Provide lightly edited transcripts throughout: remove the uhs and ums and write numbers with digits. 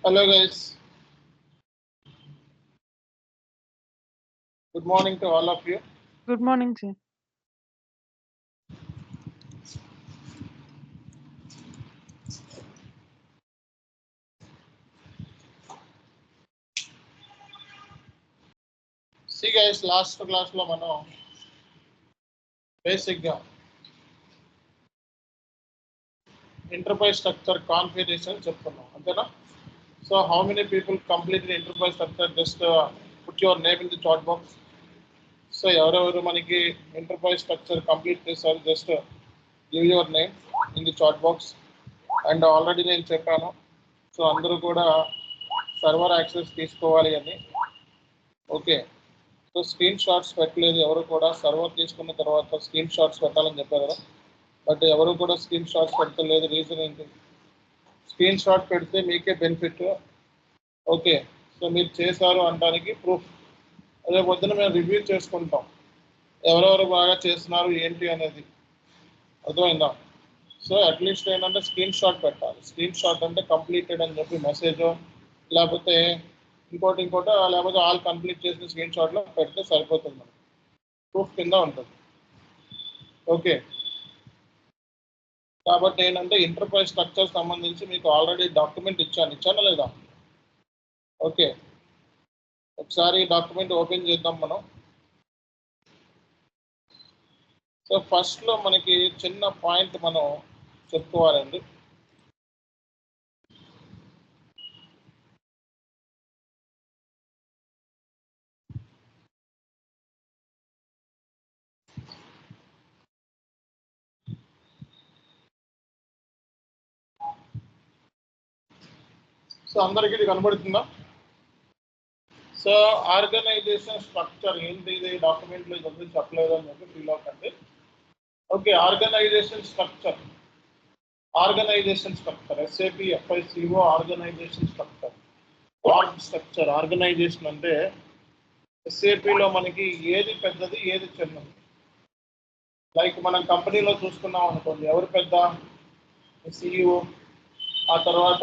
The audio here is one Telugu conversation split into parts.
Hello guys, good morning to all of you. Good morning, sir. See guys, last class lo మనం basic గా enterprise structure configuration చెప్పుకున్నాం అంతేనా. So how many people completed enterprise structure? Just put your name in the chat box. So ఎవరెవరు మనకి enterprise structure complete చేశారు just give your name in the chat box. And already నేను చెప్పాను, సో అందరూ కూడా సర్వర్ యాక్సెస్ తీసుకోవాలి అని. ఓకే, సో స్క్రీన్ షాట్స్ పెట్టలేదు ఎవరు కూడా. సర్వర్ తీసుకున్న తర్వాత స్క్రీన్ షాట్స్ పెట్టాలని చెప్పారు కదా, బట్ ఎవరు కూడా స్క్రీన్ షాట్స్ పెట్టలేదు. రీజన్ ఏంటి? స్క్రీన్ షాట్ పెడితే మీకే బెనిఫిట్. ఓకే, సో మీరు చేశారు అనడానికి ప్రూఫ్. అదే పొద్దున మేము రివ్యూ చేసుకుంటాం ఎవరెవరు బాగా చేస్తున్నారు ఏంటి అనేది, అర్థమైందా? సో అట్లీస్ట్ ఏంటంటే స్క్రీన్ షాట్ పెట్టాలి. స్క్రీన్ షాట్ అంటే కంప్లీటెడ్ అని చెప్పి మెసేజ్, లేకపోతే ఇంకోటి లేకపోతే ఆల్ కంప్లీట్ చేసిన స్క్రీన్ షాట్లో పెడితే సరిపోతుంది, మనకి ప్రూఫ్ కింద ఉంటుంది. ఓకే, కాబట్టి ఏంటంటే ఎంటర్ప్రైజ్ స్ట్రక్చర్ సంబంధించి మీకు ఆల్రెడీ డాక్యుమెంట్ ఇచ్చానా లేదా? ఓకే, ఒకసారి డాక్యుమెంట్ ఓపెన్ చేద్దాం మనం. సో ఫస్ట్లో మనకి చిన్న పాయింట్ మనం చెప్పుకోవాలండి. సో అందరికీ ఇది కనబడుతుందా? సో ఆర్గనైజేషన్ స్ట్రక్చర్ ఏంటి, ఇది డాక్యుమెంట్లో ఇది చెప్పలేదు అని చెప్పి ఫీల్ అవ్వకండి. Okay, organisation structure SAP FICO organisation structure. Organisation అంటే SAPలో మనకి ఏది పెద్దది ఏది చిన్నది. లైక్ మనం కంపెనీలో చూసుకున్నాం అనుకోండి, ఎవరు పెద్ద? CEO. ఆ తర్వాత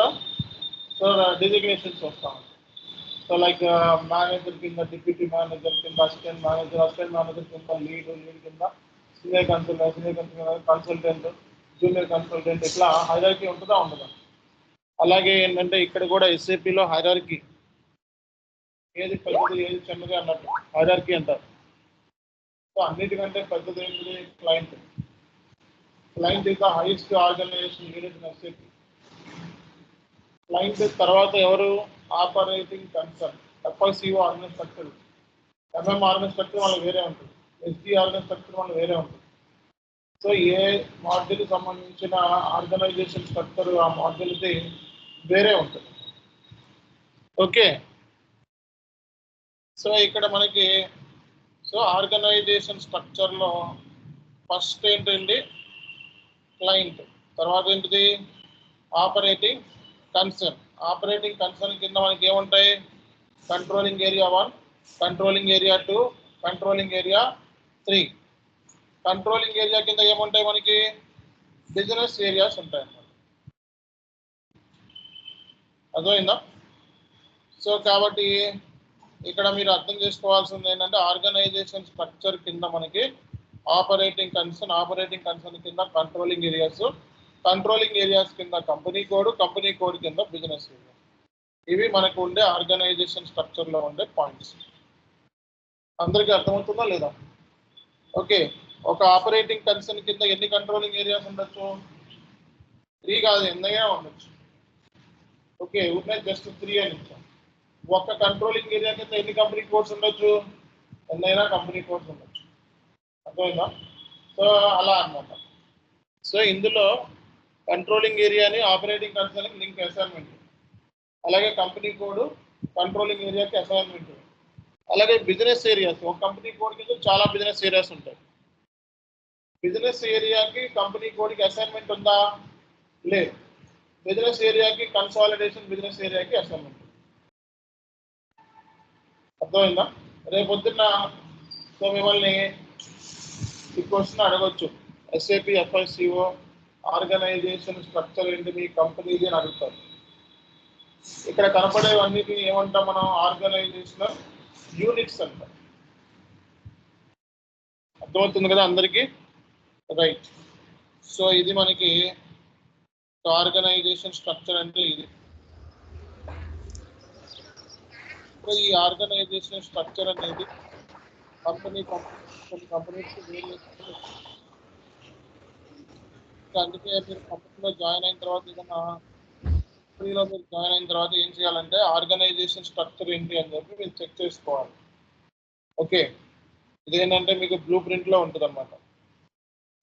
సో డిజిగ్నేషన్స్ వస్తాం. సో లైక్ మేనేజర్ కింద, డిప్యూటీ మేనేజర్ కింద, అసిస్టెంట్ మేనేజర్ కింద, లీడ్ కింద, సీనియర్ కన్సల్టెంట్, జూనియర్ కన్సల్టెంట్, ఇట్లా హైరార్కీ ఉంటుందా ఉండదా? అలాగే ఏంటంటే ఇక్కడ కూడా SAPలో హైరార్కీ, ఏది పెద్దది ఏది చిన్నది అన్నట్టు హైరార్కీ అంటారు. సో అన్నిటికంటే పెద్దది ఏంటిది? Client is the highest organisation unit in SAP. Client తర్వాత ఎవరు? Operating concern. FICO organise structure, MM organise structure వాళ్ళకి వేరే ఉంటుంది, SD ఆర్గనైజ్ స్ట్రక్చర్ వాళ్ళకి వేరే ఉంటుంది. సో ఏ మాడ్యూల్కి సంబంధించిన ఆర్గనైజేషన్ స్ట్రక్చర్ ఆ మాడ్యూల్ది వేరే ఉంటుంది. ఓకే, సో ఇక్కడ మనకి సో ఆర్గనైజేషన్ స్ట్రక్చర్లో ఫస్ట్ ఏంటండి? క్లయింట్. తర్వాత ఏంటిది? Operating concern. ఆపరేటింగ్ కన్సర్న్ కింద మనకి ఏముంటాయి? Controlling area 1, controlling area 2, controlling area 3. Controlling area కింద ఏముంటాయి మనకి? బిజినెస్ ఏరియాస్ ఉంటాయి అన్నమాట. అర్థమైందా? సో కాబట్టి ఇక్కడ మీరు అర్థం చేసుకోవాల్సింది ఏంటంటే ఆర్గనైజేషన్ స్ట్రక్చర్ కింద మనకి ఆపరేటింగ్ కన్సర్న్ కింద కంట్రోలింగ్ ఏరియాస్ కింద కంపెనీ కోడ్ కింద బిజినెస్ ఏరియా. ఇవి మనకు ఉండే ఆర్గనైజేషన్ స్ట్రక్చర్లో ఉండే పాయింట్స్. అందరికీ అర్థమవుతుందా లేదా? ఓకే, ఒక ఆపరేటింగ్ కన్సర్న్ కింద ఎన్ని కంట్రోలింగ్ ఏరియాస్ ఉండొచ్చు? 3 కాదు, ఎన్నైనా ఉండొచ్చు. ఓకే, ఉన్నాయి జస్ట్ 3 అని ఇచ్చాం. ఒక కంట్రోలింగ్ ఏరియా కింద ఎన్ని కంపెనీ కోడ్స్ ఉండొచ్చు? ఎన్నైనా కంపెనీ కోడ్స్ ఉండొచ్చు. అర్థమైందా? సో అలా అన్నమాట. సో ఇందులో కంట్రోలింగ్ ఏరియాని ఆపరేటింగ్ కన్సర్న్కి లింక్ అసైన్మెంట్, అలాగే కంపెనీ కోడ్ కంట్రోలింగ్ ఏరియాకి అసైన్మెంట్, అలాగే బిజినెస్ ఏరియాస్. ఒక కంపెనీ కోడ్ కింద చాలా బిజినెస్ ఏరియాస్ ఉంటాయి. బిజినెస్ ఏరియాకి కంపెనీ కోడ్కి అసైన్మెంట్ ఉందా? లేదు. బిజినెస్ ఏరియాకి కన్సాలిడేషన్, బిజినెస్ ఏరియాకి అసైన్మెంట్. అర్థమైందా? రేపొద్దున్న సో మిమ్మల్ని ఈ క్వశ్చన్ అడగొచ్చు, SAP FICO ఆర్గనైజేషన్ స్ట్రక్చర్ ఏంటి మీ కంపెనీది అని అడుగుతారు. ఇక్కడ కనపడేవన్నిటిని ఏమంటాం మనం? ఆర్గనైజేషనల్ యూనిట్స్ అంటాం. అర్థమవుతుంది కదా అందరికీ? రైట్. సో ఇది మనకి ఆర్గనైజేషన్ స్ట్రక్చర్ అంటే ఇది. ఇప్పుడు ఈ ఆర్గనైజేషన్ స్ట్రక్చర్ అనేది కొన్ని కంపెనీస్ అందుకే మీరు కంపెనీలో జాయిన్ అయిన తర్వాత ఏదైనా కంపెనీలో మీరు జాయిన్ అయిన తర్వాత ఏం చేయాలంటే ఆర్గనైజేషన్ స్ట్రక్చర్ ఏంటి అని చెప్పి మీరు చెక్ చేసుకోవాలి. ఓకే, ఇదేంటంటే మీకు బ్లూ ప్రింట్లో ఉంటుంది అన్నమాట.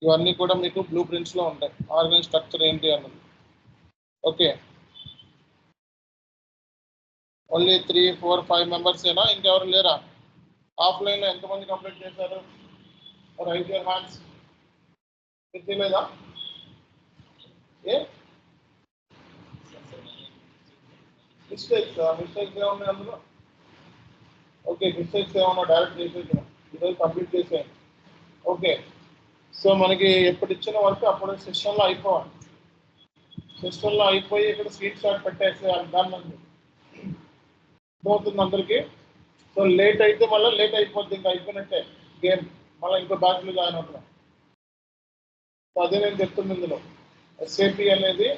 ఇవన్నీ కూడా మీకు బ్లూ ప్రింట్స్లో ఉంటాయి, ఆర్గనైజ్ స్ట్రక్చర్ ఏంటి అన్నది. ఓకే, ఓన్లీ 3, 4, 5 మెంబర్స్ ఏనా? ఇంకెవరు లేరా? ఆఫ్లైన్లో ఎంతమంది కంప్లీట్ చేశారు? Right your hands. లేదా ఏ మిస్టేక్స్ ఏమన్నా అందులో? ఓకే, మిస్టేక్స్ ఏమన్నా డైరెక్ట్ చేసేసాను, ఈరోజు కంప్లీట్ చేసేయండి. ఓకే, సో మనకి ఎప్పుడు ఇచ్చిన వర్క్ అప్పుడు సిస్టంలో అయిపోవాలి. సిస్టంలో అయిపోయి ఇక్కడ స్క్రీన్ షాట్ పెట్టేసేయాలి దాన్ని. అర్థమవుతుంది అందరికీ? సో లేట్ అయితే మళ్ళీ లేట్ అయిపోద్ది, ఇంకా అయిపోయినట్టే గేమ్, మళ్ళీ ఇంకో బ్యాచ్లో జాయిన్ అవుతున్నాం. సో అదే నేను చెప్తుంది ఇందులో, ఎస్ఏపి అనేది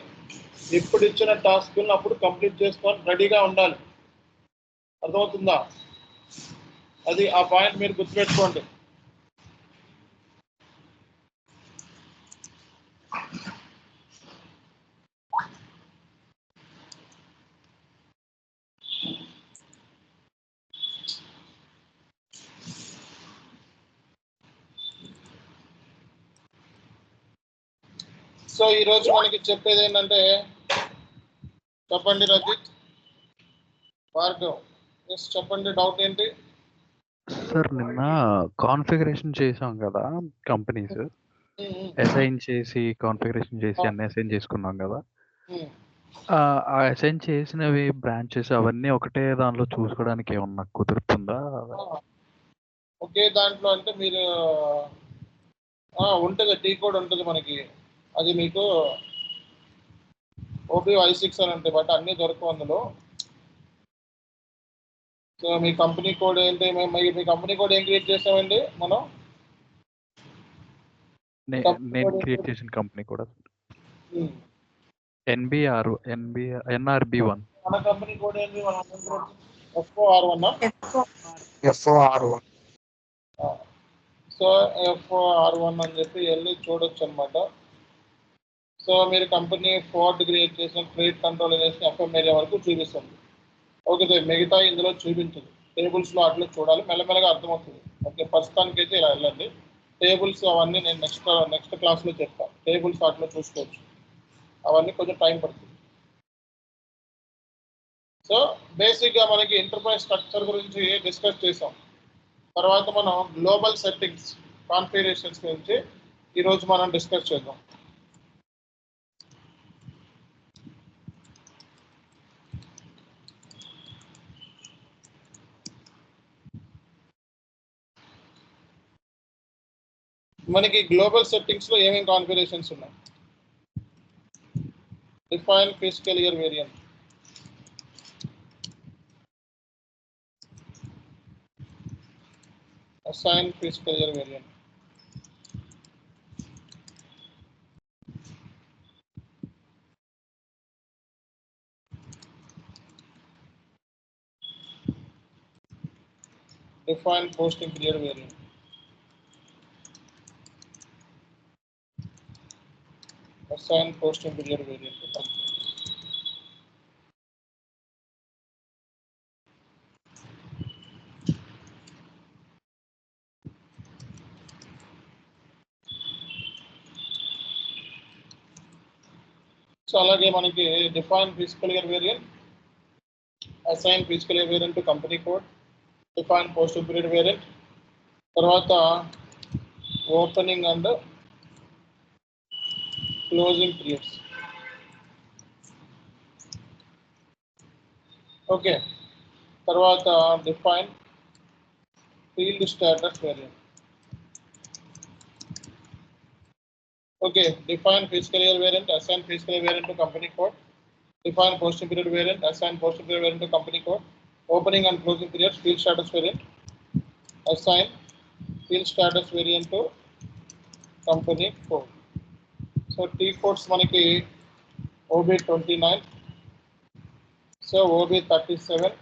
ఎప్పుడు ఇచ్చిన టాస్క్ని అప్పుడు కంప్లీట్ చేసుకొని రెడీగా ఉండాలి. అర్థమవుతుందా? అది ఆ పాయింట్ మీరు గుర్తుపెట్టుకోండి. సో ఈరోజు మనకి చెప్పేది ఏంటంటే, చెప్పండి రజిత్, భార్గవ్, చెప్పండి డౌట్ ఏంటి? సార్ నిన్న కాన్ఫిగరేషన్ చేసాం కదా, కంపెనీస్ అసైన్ చేసి కాన్ఫిగరేషన్ చేసి అన్ని అసైన్ చేసుకున్నాం కదా, ఆ అసైన్ చేసినవి బ్రాంచెస్ అవన్నీ ఒకటే దానిలో చూసుకోవడానికి ఏమన్నా కుదురుతుందా? ఒకే దాంట్లో అంటే మీరు ఉంటుంది, టీ కోడ్ ఉంటుంది మనకి, అది మీకు OBY6 అని ఉంటాయి, బట్ అన్నీ దొరకవు అందులో. సో మీ కంపెనీ కోడ్ ఏంటి? మీ కంపెనీ కోడ్ ఏం క్రియేట్ చేసామండి మనం? నేను క్రియేట్ చేసిన కంపెనీ కూడా NRB1. మన కంపెనీ కోడ్ ఏంటి? FOR1. సో FOR1 అని చెప్పి వెళ్ళి చూడొచ్చు అనమాట. సో మీరు కంపెనీ ఫోర్డ్ క్రియేట్ చేసిన క్రెడిట్ కంట్రోల్ చేసిన FMLA వరకు చూపిస్తుంది. ఓకే, మిగతా ఇందులో చూపించదు, టేబుల్స్లో అట్లా చూడాలి, మెల్లమెల్లగా అర్థమవుతుంది. ఓకే, ప్రస్తుతానికి అయితే ఇలా వెళ్ళండి. టేబుల్స్ అవన్నీ నేను నెక్స్ట్ క్లాస్లో చెప్తాను. టేబుల్స్ అట్లా చూసుకోవచ్చు, అవన్నీ కొంచెం టైం పడుతుంది. సో బేసిక్గా మనకి ఎంటర్ప్రైజ్ స్ట్రక్చర్ గురించి డిస్కస్ చేసాం. తర్వాత మనం గ్లోబల్ సెట్టింగ్స్ కాన్ఫిగరేషన్స్ గురించి ఈరోజు మనం డిస్కస్ చేద్దాం. మనకి గ్లోబల్ సెట్టింగ్స్లో ఏమేమి కాన్ఫిగరేషన్స్ ఉన్నాయి? Define fiscal year variant, assign fiscal year variant, define posting period variant, assign posting period variant. So అలాగే మనకి define fiscal year variant, assign fiscal year variant to company code, define posting period variant, తర్వాత opening and closing periods. Okay, తర్వాత define field status variant. Okay, define fiscal year variant, assign fiscal year variant to company code, define posting period variant, assign posting period variant to company code, opening and closing periods, field status variant, assign field status variant to company code. So T codes manaki OB29, so OB37,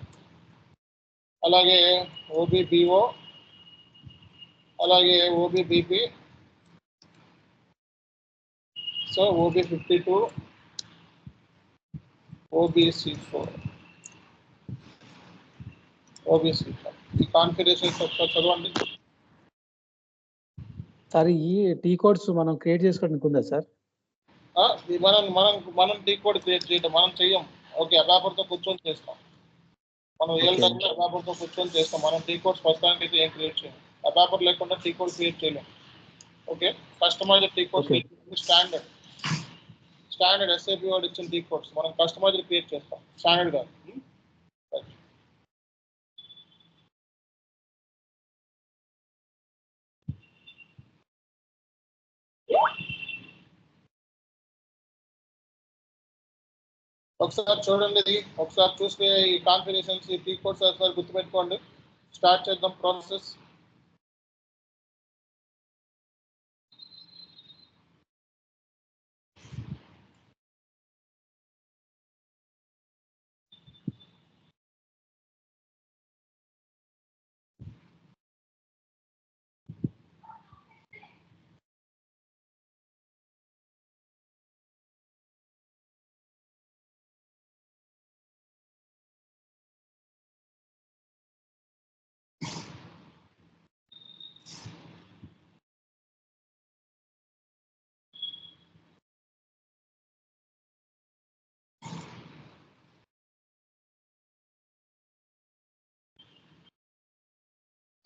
అలాగే OBBO, అలాగే OBBP, so OB52, OBC4, OBC4. ఈ కాన్ఫిగరేషన్స్ ఒకసారి చదవండి. సార్ ఈ టీ కోడ్స్ మనం క్రియేట్ చేసుకోవడానికి ఉందా సార్? మనం టీ కోడ్ క్రియేట్ చేయడం మనం చెయ్యం. ఓకే, అబాపర్తో కూర్చొని చేస్తాం. మనం రియల్ టైంలో అబాపర్తో కూర్చొని చేస్తాం. మనం టీ కోడ్స్ ప్రస్తుతానికి అయితే ఏం క్రియేట్ చేయం. అబాపర్ లేకుండా టీ కోడ్ క్రియేట్ చేయలేం. Okay, customised T codes standard SAP వాడు ఇచ్చిన టీ కోడ్స్ మనం కస్టమైజ్డ్ క్రియేట్ చేస్తాం, స్టాండర్డ్ కాదు. ఒకసారి చూడండి, ఇది ఒకసారి చూస్తే ఈ కాన్ఫిగరేషన్స్ ఈ టీ కోడ్స్ ఒకసారి గుర్తుపెట్టుకోండి. స్టార్ట్ చేద్దాం ప్రాసెస్.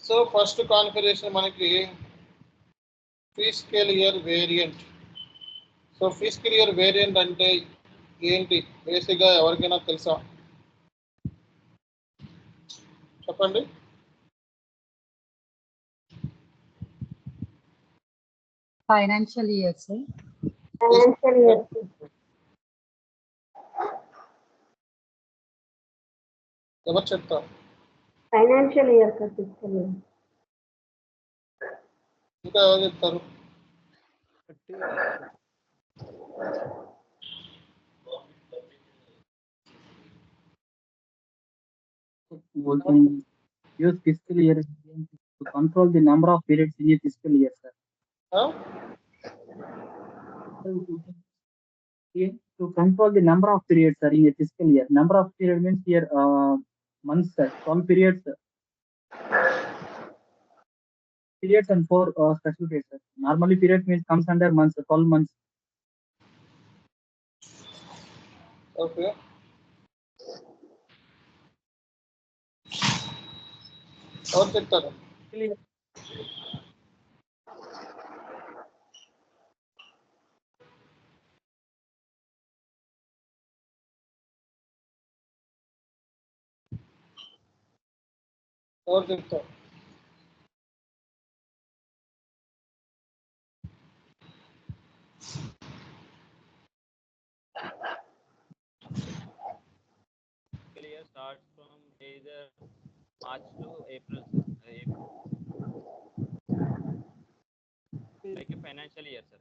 సో ఫస్ట్ కాన్ఫిగరేషన్ మనకి physical year variant. So physical year variant అంటే ఏంటి బేసిక్గా ఎవరికైనా తెలుసా? చెప్పండి. Financial year sir. Financial year ఎవరు చెప్తారు? Financial year sir. Physical year ఇంకా ఎవరు చెప్తారు? Use fiscal year to control the number of periods in a fiscal year, sir. To control the number of periods, sir, in a fiscal year. Number of period means here months, sir. 12 periods, sir. Periods and 4 special periods, sir. Normally, period means comes under months, 12 months. Okay. ఎవరు చెప్తారు? ఎవరు చెప్తారు? Year starts from either March to April, like a financial year, sir.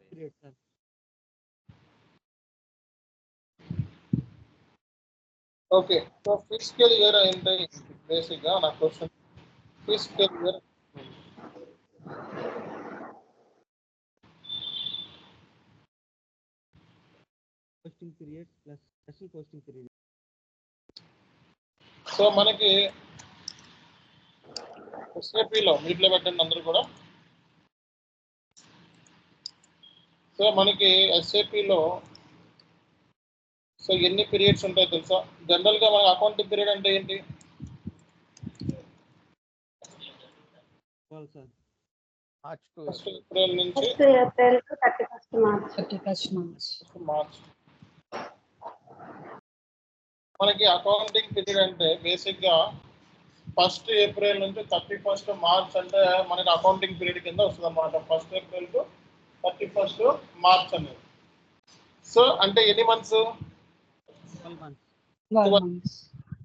Okay, so physical year అంటే బేసిక్గా నా question. Physical year posting period plus special posting period. So మనకి ఎస్ఏపిలో మీట్లో పెట్టండి అందరూ కూడా. సో మనకి ఎస్ఏపిలో సో ఎన్ని పీరియడ్స్ ఉంటాయో తెలుసా? జనరల్గా మన అకౌంటింగ్ పీరియడ్ అంటే ఏంటి? ఫస్ట్ ఏప్రిల్ నుంచి 1st April to 31st March. 31st March. మనకి అకౌంటింగ్ పీరియడ్ అంటే బేసిక్గా 1st ఏప్రిల్ నుంచి 31st మార్చ్ అంటే మనకి అకౌంటింగ్ పీరియడ్ కింద వస్తుంది అన్నమాట. 1st April to 31st March అనేది. సో అంటే ఎన్ని months? 12 months. 12 months.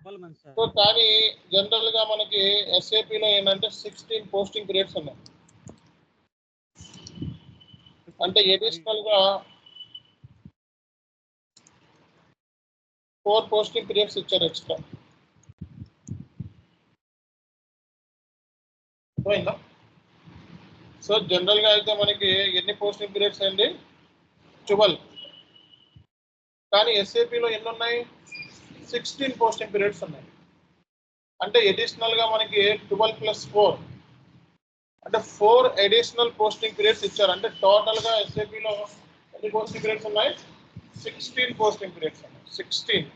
12 months, sir. So కానీ జనరల్ గా మనకి SAP లో ఏంటంటే 16 పోస్టింగ్ పీరియడ్స్ ఉన్నాయి. అంటే అడిషనల్ గా 4 పోస్టింగ్ పీరియడ్స్ ఇచ్చారు ఎక్స్ట్రా. పోయిందా? సో జనరల్ గా అయితే మనకి ఎన్ని పోస్టింగ్ పీరియడ్స్ అండి? 12. కానీ SAP లో ఎన్ని ఉన్నాయి? 16 పోస్టింగ్ పీరియడ్స్ ఉన్నాయి. అంటే అడిషనల్ గా మనకి 12 + 4 అంటే 4 అడిషనల్ పోస్టింగ్ పీరియడ్స్ ఇచ్చారు. అంటే టోటల్ గా SAP లో ఎన్ని పోస్టింగ్ పీరియడ్స్ ఉన్నాయి? 16 పోస్టింగ్ పీరియడ్స్ ఉన్నాయి. 16.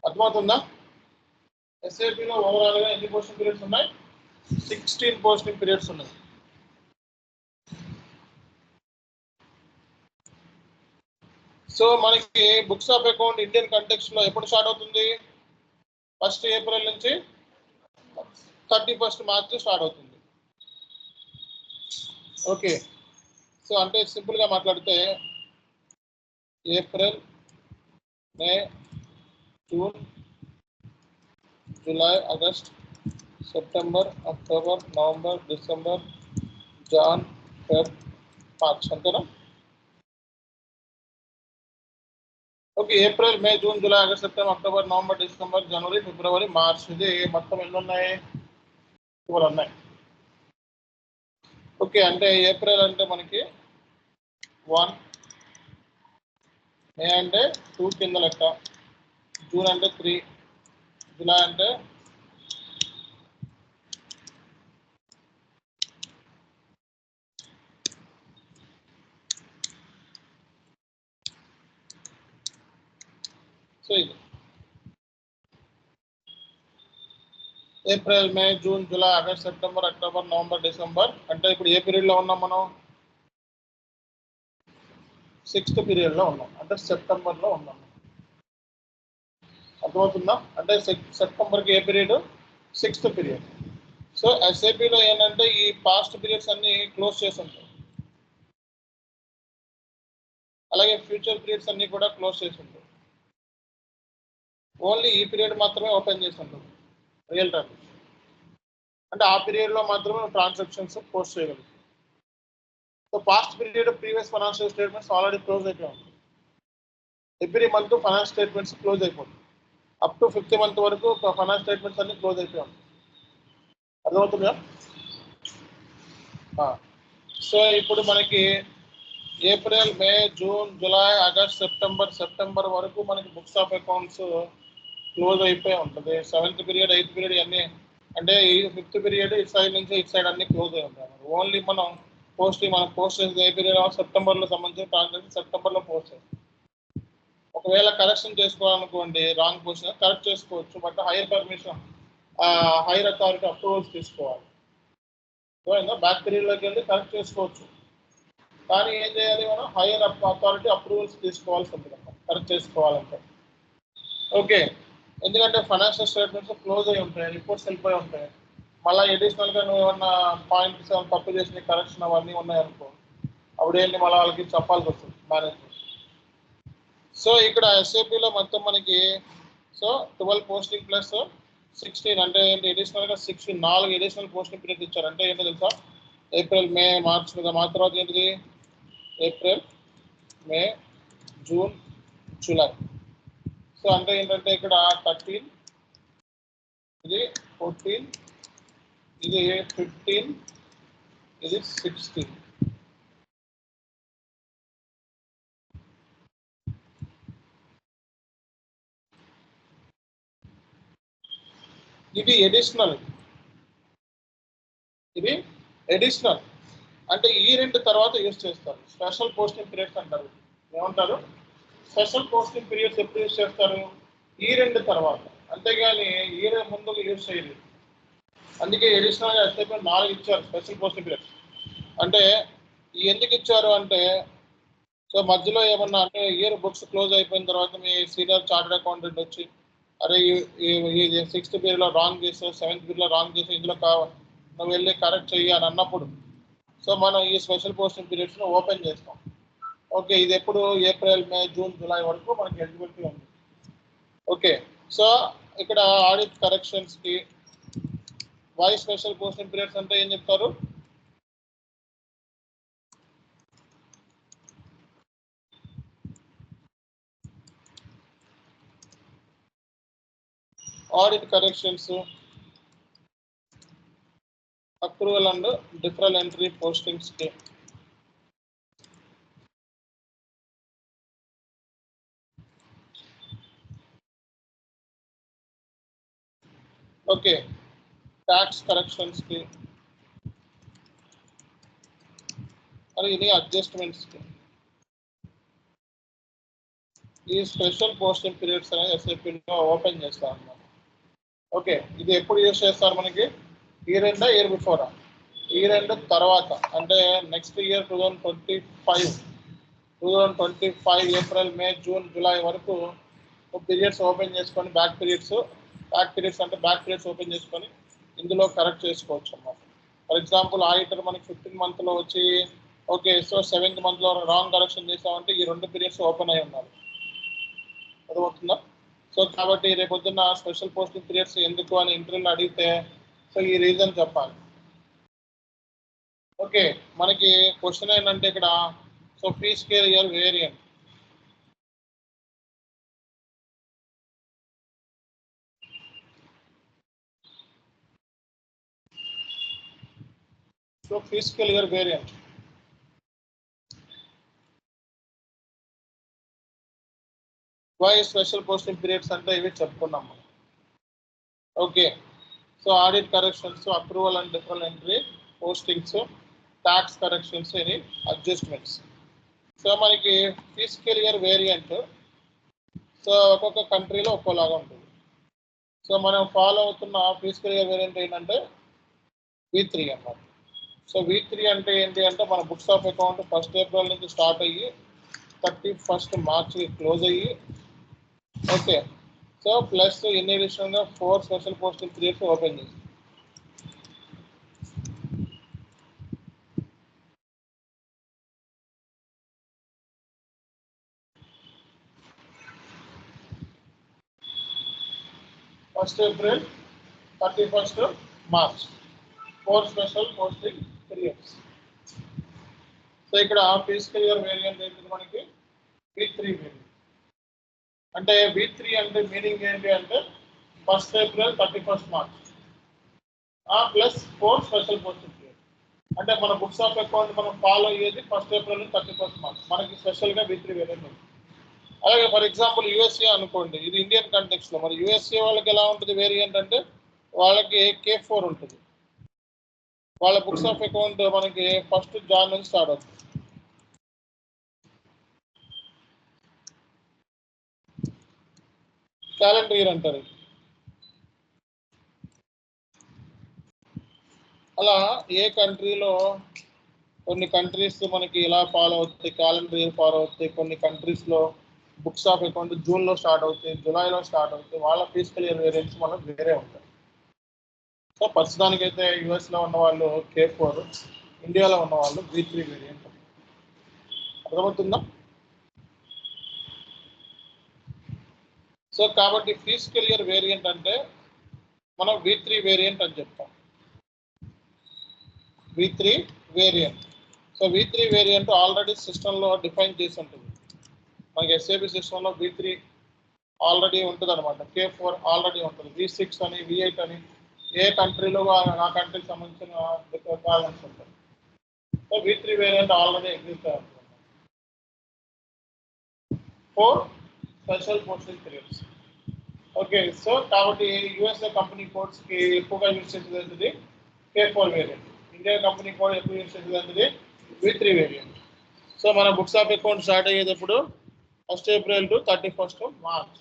అర్థమవుతుందా? SAP లో ఓవరాల్ గా ఎన్ని పోస్టింగ్ పీరియడ్స్ ఉన్నాయి? 16 పోస్టింగ్ పీరియడ్స్ ఉన్నాయి. సో మనకి books of account Indian context లో ఎప్పుడు స్టార్ట్ అవుతుంది? 1 ఏప్రిల్ నుంచి 31 మార్చ్ స్టార్ట్ అవుతుంది. ఓకే. సో అంటే సింపుల్ గా మాట్లాడితే April, May, June, July, August, September, October, November, December, Jan, Feb, March. అంతేనా? Okay. April, May, June, July, August, September, October, November, December, జనవరి, ఫిబ్రవరి, మార్చ్. ఇది మొత్తం ఎన్ని ఉన్నాయి? 12 ఉన్నాయి. ఓకే. అంటే ఏప్రిల్ అంటే మనకి 1, మే అంటే 2 కింద లెక్క, జూన్ అంటే 3, జూలై అంటే 3. ఇది April, May, June, July, August, September, October, November, December. అంటే ఇప్పుడు ఏ పీరియడ్ లో ఉన్నాం మనం? 6th పీరియడ్ లో ఉన్నాం. అంటే సెప్టెంబర్ లో ఉన్నాం. అర్థమవుతుందా? అంటే సెప్టెంబర్కి ఏ period? 6th period. So SAP లో ఏంటంటే ఈ పాస్ట్ పీరియడ్స్ అన్ని క్లోజ్ చేసి ఉంటాయి. అలాగే ఫ్యూచర్ పీరియడ్స్ అన్ని కూడా క్లోజ్ చేసి ఉంటాయి. ఓన్లీ ఈ పీరియడ్ మాత్రమే ఓపెన్ చేసి ఉంటుంది. రియల్ టైం అంటే ఆ పీరియడ్ లో మాత్రమే ట్రాన్సాక్షన్స్ పోస్ట్ చేయగలుగుతాం. So past period previous financial statements already close అయిపోయి ఉంటాయి. Every month finance statements close అయిపోతుంది. అప్ టు 5th మంత్ వరకు ఫైనాన్స్ స్టేట్మెంట్స్ అన్ని క్లోజ్ అయిపోయి ఉంటాయి. అర్థమవుతుందా? సో ఇప్పుడు మనకి April, May, June, July, August, September వరకు మనకి బుక్స్ ఆఫ్ అకౌంట్స్ క్లోజ్ అయిపోయి ఉంటుంది. 7th పీరియడ్, 8th పీరియడ్ అన్నీ అంటే ఈ 5th పీరియడ్ ఇటు సైడ్ నుంచి ఇటు సైడ్ అన్ని క్లోజ్ అయి ఉంటాయి. ఓన్లీ మనం పోస్ట్ చేసేది ఏ పీరియడ్? సెప్టెంబర్లో సంబంధించిన ట్రాన్సాక్షన్ సెప్టెంబర్లో పోస్ట్ చేస్తాం. ఒకవేళ కరెక్షన్ చేసుకోవాలనుకోండి, రాంగ్ పొజిషన్ కరెక్ట్ చేసుకోవచ్చు. బట్ హైయర్ అథారిటీ అప్రూవల్స్ తీసుకోవాలి. బ్యాక్ పీరియడ్లోకి వెళ్ళి కరెక్ట్ చేసుకోవచ్చు. కానీ ఏం చేయాలి? మనం హైయర్ అథారిటీ అప్రూవల్స్ తీసుకోవాల్సి ఉంటుంది కరెక్ట్ చేసుకోవాలంటే. ఓకే. ఎందుకంటే ఫైనాన్షియల్ స్టేట్మెంట్స్ క్లోజ్ అయి ఉంటాయి, రిపోర్ట్స్ వెళ్ళిపోయి ఉంటాయి. మళ్ళీ అడిషనల్గా నువ్వు ఏమన్నా పాయింట్స్ తప్పు చేసిన కరెక్షన్ అవన్నీ ఉన్నాయనుకో, అప్పుడు ఏంటి మళ్ళీ వాళ్ళకి చెప్పాల్సి వస్తుంది మేనేజ్మెంట్. సో ఇక్కడ SAPలో మొత్తం మనకి 12 పోస్టింగ్ ప్లస్ 16 అంటే ఏంటి? అడిషనల్గా 4 అడిషనల్ పోస్టింగ్ పీరియడ్ ఇచ్చారు. అంటే ఏంటో తెలుసా? ఏప్రిల్, మే, మార్చ్ తర్వాత ఏంటిది? April, May, June, July. So అంటే ఏంటంటే ఇక్కడ 13, ఇది 14, ఇది 15, ఇది 16. ఇది అడిషనల్. అంటే ఈ 2 తర్వాత యూజ్ చేస్తారు. స్పెషల్ పోస్టింగ్ పీరియడ్స్ అంటారు. ఏమంటారు? స్పెషల్ పోస్టింగ్ పీరియడ్స్ ఎప్పుడు యూజ్ చేస్తారు? ఈ 2 తర్వాత. అంతేగాని ఈ ముందుకు యూజ్ చేయలేదు. అందుకే అడిషనల్గా SAP 4 ఇచ్చారు స్పెషల్ పోస్టింగ్ పీరియడ్స్. అంటే ఎందుకు ఇచ్చారు అంటే సో మధ్యలో ఏమన్నా అంటే ఇయర్ బుక్స్ క్లోజ్ అయిపోయిన తర్వాత మీ సీనియర్ చార్టర్డ్ అకౌంటెంట్ వచ్చి అరే ఈ 6th పీరియడ్లో రాంగ్ చేసావు, 7th పీరియడ్లో రాంగ్ చేసావు, ఇందులో నువ్వు వెళ్ళి కరెక్ట్ చెయ్యి అని అన్నప్పుడు సో మనం ఈ స్పెషల్ పోస్టింగ్ పీరియడ్స్ని ఓపెన్ చేస్తాం. ఓకే, ఇది ఎప్పుడు ఏప్రిల్ మే జూన్ జూలై వరకు మనకి ఎలిజిబిలిటీ ఉంది. ఓకే, సో ఇక్కడ ఆడిట్ కరెక్షన్స్ కి వై స్పెషల్ పోస్టింగ్ పీరియడ్స్ అంటే ఏం చెప్తారు? Audit corrections, accrual and deferral entry postings కి ఓకే, ట్యాక్స్ కరెక్షన్స్ కి మరి ఇది అడ్జస్ట్మెంట్స్ కి ఈ స్పెషల్ పోస్టింగ్ పీరియడ్స్ అనేది ఎస్ఏపీలో ఓపెన్ చేస్తారు అన్నమాట. ఓకే, ఇది ఎప్పుడు యూజ్ చేస్తారు మనకి? ఇయర్ ఎండ్ ఇయర్ బిఫోరా? ఇయర్ ఎండ్ తర్వాత అంటే next year 2025 April May June July వరకు పీరియడ్స్ ఓపెన్ చేసుకొని బ్యాక్ పీరియడ్స్ అంటే బ్యాక్ పీరియడ్స్ ఓపెన్ చేసుకొని ఇందులో కరెక్ట్ చేసుకోవచ్చు అన్నమాట. ఫర్ ఎగ్జాంపుల్ ఆడిటర్ మనకి 15th మంత్లో వచ్చి ఓకే, సో 7th మంత్లో రాంగ్ కరెక్షన్ చేసామంటే ఈ 2 పీరియడ్స్ ఓపెన్ అయి ఉన్నారు, అర్థమవుతుందా? సో కాబట్టి రేపొద్దున్న స్పెషల్ పోస్టింగ్ పీరియడ్స్ ఎందుకు అని ఇంటర్వ్యూలో అడిగితే సో ఈ రీజన్ చెప్పాలి. ఓకే, మనకి క్వశ్చన్ ఏంటంటే ఇక్కడ so fiscal year variant. So fiscal year variant why special posting periods అంటే ఇవి చెప్పుకున్నాం మనం. Okay, so audit corrections, approval and deferral entry postings, tax corrections, any adjustments. So మనకి ఫిజికల్ ఇయర్ వేరియంట్ సో ఒక్కొక్క కంట్రీలో ఒక్కోలాగా ఉంటుంది. సో మనం ఫాలో అవుతున్న ఫిజికల్ ఇయర్ వేరియంట్ ఏంటంటే V3 అన్నమాట. సో V3 అంటే ఏంటి అంటే మన books of account 1st April నుంచి స్టార్ట్ అయ్యి 31st మార్చ్కి క్లోజ్ అయ్యి ఓకే, సో ప్లస్ ఇన్ అడిషనల్గా 4 స్పెషల్ పోస్టింగ్ పీరియడ్స్ ఓపెన్ చేసి first April 31st March 4 special posting periods. So ఇక్కడ ఫిజికల్ ఇయర్ వేరియంట్ ఏంటి మనకి V3 వేరియంట్. అంటే V3 అంటే మీనింగ్ ఏంటి అంటే 1st April 31st March plus 4 special posting period. అంటే మన బుక్స్ ఆఫ్ అకౌంట్ మనం ఫాలో అయ్యేది 1st ఏప్రిల్ నుంచి 31st మార్చ్, మనకి స్పెషల్గా V3 వేరియంట్ ఉంది. అలాగే ఫర్ ఎగ్జాంపుల్ యూఎస్ఏ అనుకోండి, ఇది ఇండియన్ కంటెక్స్లో. మరి యూఎస్ఏ వాళ్ళకి ఎలా ఉంటుంది వేరియంట్ అంటే వాళ్ళకి K4 ఉంటుంది. వాళ్ళ బుక్స్ ఆఫ్ అకౌంట్ మనకి 1st జాన్ నుంచి స్టార్ట్ అవుతుంది. క్యాలెండర్ ఇయర్ అంటారు. అలా ఏ కంట్రీలో కొన్ని కంట్రీస్ మనకి ఇలా ఫాలో అవుతాయి, క్యాలెండర్ ఇయర్ ఫాలో అవుతాయి. కొన్ని కంట్రీస్లో బుక్స్ ఆఫ్ అకౌంట్ జూన్లో స్టార్ట్ అవుతాయి, జూలైలో స్టార్ట్ అవుతాయి. వాళ్ళ ఫిజికల్ ఇయర్ వేరియంట్స్ మనకు వేరే ఉంటాయి. సో ప్రస్తుతానికైతే యూఎస్లో ఉన్న వాళ్ళు K4, ఇండియాలో ఉన్న వాళ్ళు V3 వేరియంట్. అర్థమవుతుందా? సో కాబట్టి ఫిజికల్ ఇయర్ వేరియంట్ అంటే మనం V3 వేరియంట్ అని చెప్తాం. V3 variant. So V3 variant already సిస్టంలో డిఫైన్ చేసి ఉంటుంది. మనకి SAP సిస్టంలో V3 ఆల్రెడీ ఉంటుంది అనమాట. K4 ఆల్రెడీ ఉంటుంది. V6 అని V8 అని ఏ కంట్రీలో ఆ కంట్రీకి సంబంధించిన బ్యాలెన్స్ ఉంటుంది. So V3 variant already exist అవుతుంది. 4 special posting periods. Okay, so కాబట్టి యూఎస్ఏ కంపెనీ కోడ్స్కి ఎక్కువగా యూజ్ చేసేది K4 variant. India company code ఎక్కువ యూజ్ చేసేది V3 వేరియంట్. సో మన బుక్స్ ఆఫ్ అకౌంట్ స్టార్ట్ అయ్యేటప్పుడు 1st April to 31st March.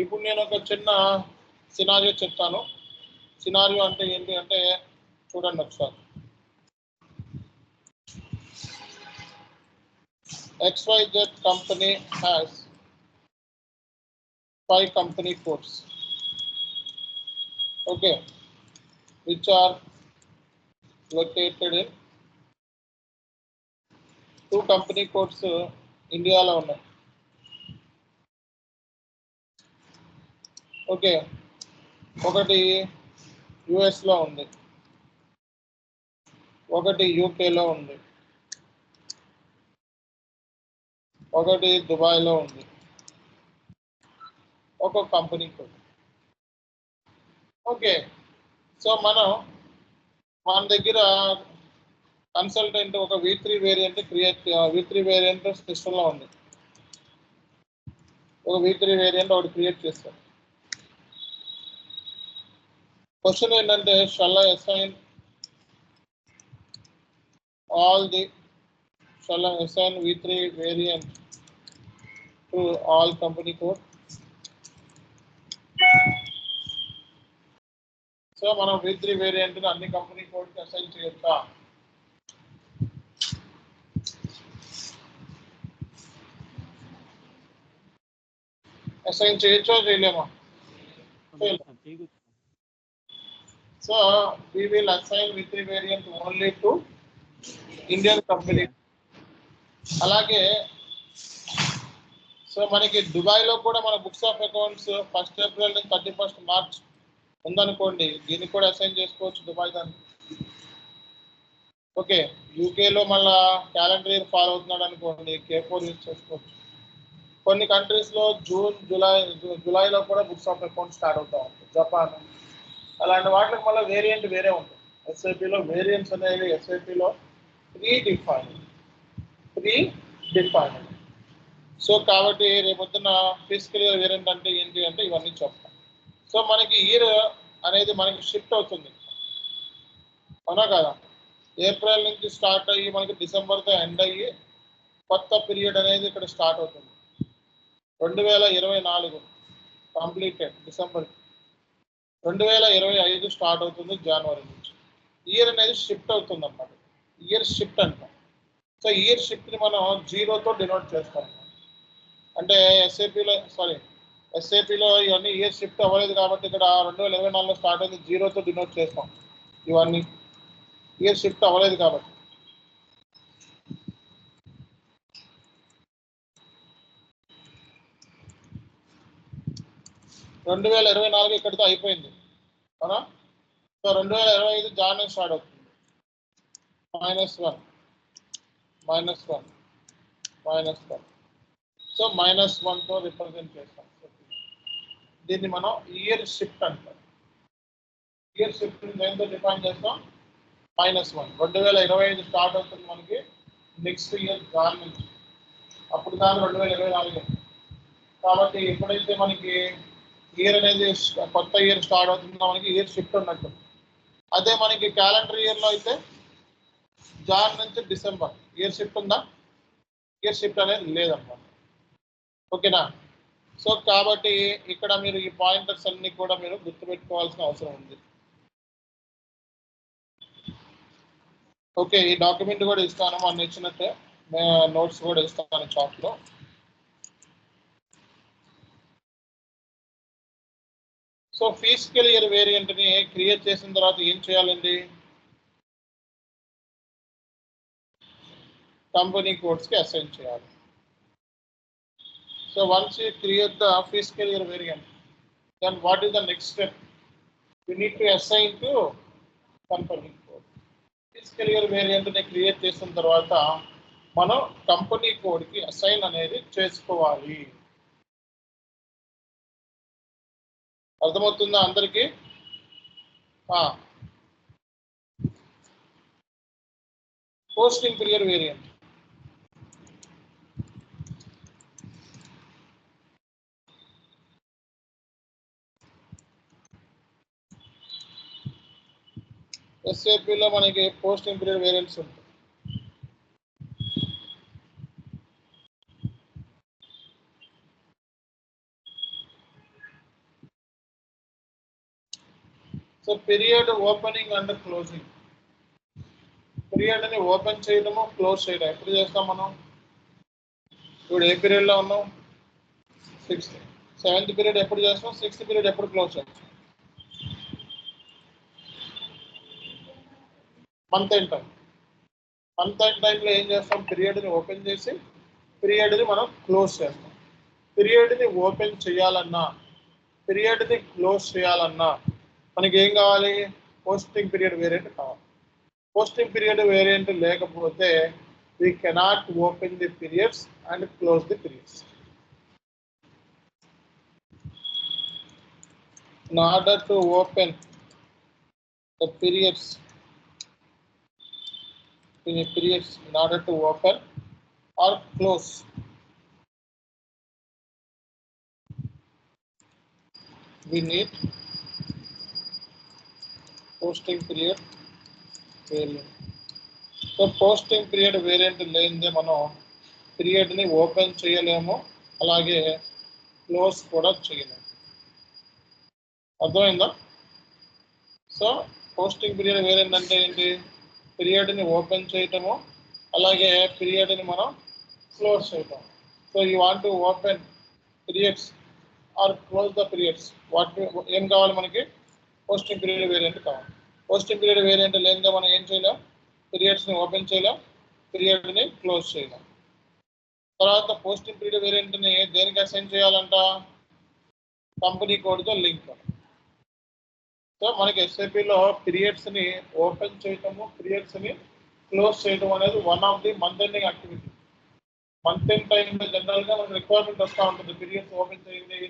ఇప్పుడు నేను ఒక చిన్న సినారియో చెప్తాను. సినారియో అంటే ఏంటి అంటే చూడండి ఒకసారి. XYZ company has 5 company codes, okay, which are located in 2 company codes ఇండియాలో ఉన్నాయి. ఓకే, ఒకటి యుఎస్లో ఉంది, ఒకటి యూకేలో ఉంది, ఒకటి దుబాయ్లో ఉంది, ఒక కంపెనీ కోడ్. ఓకే, సో మన దగ్గర కన్సల్టెంట్ ఒక V3 వేరియంట్ V3 వేరియంట్ సిస్టంలో ఉంది. ఒక V3 వేరియంట్ ఒకటి క్రియేట్ చేస్తాం. క్వశ్చన్ ఏంటంటే shall I assign V3 variant to all company code? So మనం V3 వేరియంట్ అన్ని కంపెనీ కోడ్ కి అసైన్ చేయొచ్చా? అసైన్ చేయొచ్చా చేయలేమా? So we will assign V3 variant only to Indian company. అలాగే సో మనకి దుబాయ్లో కూడా మన బుక్స్ ఆఫ్ అకౌంట్స్ 1 ఏప్రిల్ నుంచి 31 మార్చ్ ఉందనుకోండి, దీనికి కూడా అసైన్ చేసుకోవచ్చు దుబాయ్ దానికి. ఓకే, యూకేలో మళ్ళా క్యాలెండర్ ఇయర్ ఫాలో అవుతున్నాడు అనుకోండి, K4 యూజ్ చేసుకోవచ్చు. కొన్ని కంట్రీస్లో జూలైలో కూడా బుక్స్ ఆఫ్ అకౌంట్ స్టార్ట్ అవుతా ఉంటుంది, జపాన్ అలాంటి వాటికి మళ్ళీ వేరియంట్ వేరే ఉంటుంది. ఎస్ఐపిలో వేరియంట్స్ అనేవి ఎస్ఐపిలో ప్రీ డిఫైన్డ్. సో కాబట్టి రేపొద్దున ఫిజికల్ ఇయర్ వేరియంట్ అంటే ఏంటి అంటే ఇవన్నీ చెప్తాం. సో మనకి ఇయర్ అనేది మనకి షిఫ్ట్ అవుతుంది, అవునా కదా? ఏప్రిల్ నుంచి స్టార్ట్ అయ్యి మనకి డిసెంబర్తో ఎండ్ అయ్యి కొత్త పీరియడ్ అనేది ఇక్కడ స్టార్ట్ అవుతుంది. 2024 కంప్లీటెడ్ డిసెంబర్, 2025 స్టార్ట్ అవుతుంది జనవరి నుంచి. ఇయర్ అనేది షిఫ్ట్ అవుతుంది అన్నమాట, ఇయర్ షిఫ్ట్ అంటాం. సో ఇయర్ షిఫ్ట్ని మనం 0తో డినోట్ చేస్తాం. అంటే ఎస్ఏపిలో ఇవన్నీ ఇయర్ షిఫ్ట్ అవ్వలేదు కాబట్టి ఇక్కడ 2024లో స్టార్ట్ అయింది 0తో డినోట్ చేస్తాం. ఇవన్నీ ఇయర్ షిఫ్ట్ అవ్వలేదు కాబట్టి. (2024) ఇక్కడితో అయిపోయింది, అవునా? సో 2025 జాన్ స్టార్ట్ అవుతుంది. -1 -1 సో -1తో రిప్రజెంట్ చేస్తాం. దీన్ని మనం ఇయర్ షిఫ్ట్ అంటాం. ఇయర్ షిఫ్ట్ దేంతో డిఫైన్ చేస్తాం? -1. 2025 స్టార్ట్ అవుతుంది మనకి నెక్స్ట్ ఇయర్ జాన్ నుంచి, అప్పుడు దాని 2024. కాబట్టి ఎప్పుడైతే మనకి ఇయర్ అనేది కొత్త ఇయర్ స్టార్ట్ అవుతుందో మనకి ఇయర్ షిఫ్ట్ ఉన్నట్టు. అదే మనకి క్యాలెండర్ ఇయర్లో అయితే జాన్ నుంచి డిసెంబర్ ఇయర్ షిఫ్ట్ ఉందా? ఇయర్ షిఫ్ట్ అనేది లేదన్నమాట. ఓకేనా? సో కాబట్టి ఇక్కడ మీరు ఈ పాయింటర్స్ అన్ని కూడా మీరు గుర్తుపెట్టుకోవాల్సిన అవసరం ఉంది. ఓకే, ఈ డాక్యుమెంట్ కూడా ఇస్తాను, మొన్న ఇచ్చినట్టే నోట్స్ కూడా ఇస్తాను చాట్లో. సో ఫిజికల్ ఇయర్ వేరియంట్ని క్రియేట్ చేసిన తర్వాత ఏం చేయాలండి? కంపెనీ కోడ్స్కి అసైన్ చేయాలి. So once you create the fiscal year variant, then what is the next step? You need to assign to company code. Fiscal year variant ని క్రియేట్ చేసిన తర్వాత మనం కంపెనీ కోడ్ కి అసైన్ అనేది చేసుకోవాలి. అర్థమవుతుందా అందరికి? Posting period variant. ఎస్ఏపిలో మనకి పోస్టింగ్ పీరియడ్ వేరియంట్స్ ఉంటాయి. So period opening and closing. Period ని ఓపెన్ చేయడము, క్లోజ్ చేయడం ఎప్పుడు చేస్తాం మనం? ఇప్పుడు ఏ పీరియడ్లో ఉన్నాం? 6th. 7th పీరియడ్ ఎప్పుడు చేస్తాం? 6th పీరియడ్ ఎప్పుడు క్లోజ్ చేస్తాం? మంత్ ఏంటండి? మంత్ ఎండ్ టైంలో ఏం చేస్తాం, పీరియడ్ని ఓపెన్ చేసి పీరియడ్ని మనం క్లోజ్ చేస్తాం. పీరియడ్ని ఓపెన్ చేయాలన్నా పీరియడ్ని క్లోజ్ చేయాలన్నా మనకి ఏం కావాలి, పోస్టింగ్ పీరియడ్ వేరియంట్ కావాలి. పోస్టింగ్ పీరియడ్ వేరియంట్ లేకపోతే we cannot open the periods and close the periods. In order to open the periods, in order to open or close, we need posting period variant. So posting period variant లేనిదే మనం పీరియడ్ని ఓపెన్ చేయలేము, అలాగే క్లోజ్ కూడా చేయలేము. అర్థమైందా? సో పోస్టింగ్ పీరియడ్ వేరియంట్ అంటే ఏంటి, పీరియడ్ని ఓపెన్ చేయటము అలాగే పీరియడ్ని మనం క్లోజ్ చేయటం. So you want to open periods or close the periods, వాటి ఏం కావాలి మనకి, పోస్టింగ్ పీరియడ్ వేరియంట్ కావాలి. పోస్టింగ్ పీరియడ్ వేరియంట్ లేనిదే మనం ఏం చేయలేం, పీరియడ్స్ని ఓపెన్ చేయలేం, పీరియడ్ని క్లోజ్ చేయలేం. తర్వాత పోస్టింగ్ పీరియడ్ వేరియంట్ని దేనికి అసైన్ చేయాలంట, కంపెనీ కోడ్తో లింక్. సో మనకి ఎస్ఐపిలో పీరియడ్స్ని ఓపెన్ చేయటము పీరియడ్స్ని క్లోజ్ చేయడం అనేది one of the month ending activity. Month end టైంలో జనరల్గా మనకి రిక్వైర్మెంట్ వస్తూ ఉంటుంది పీరియడ్స్ ఓపెన్ చేయండి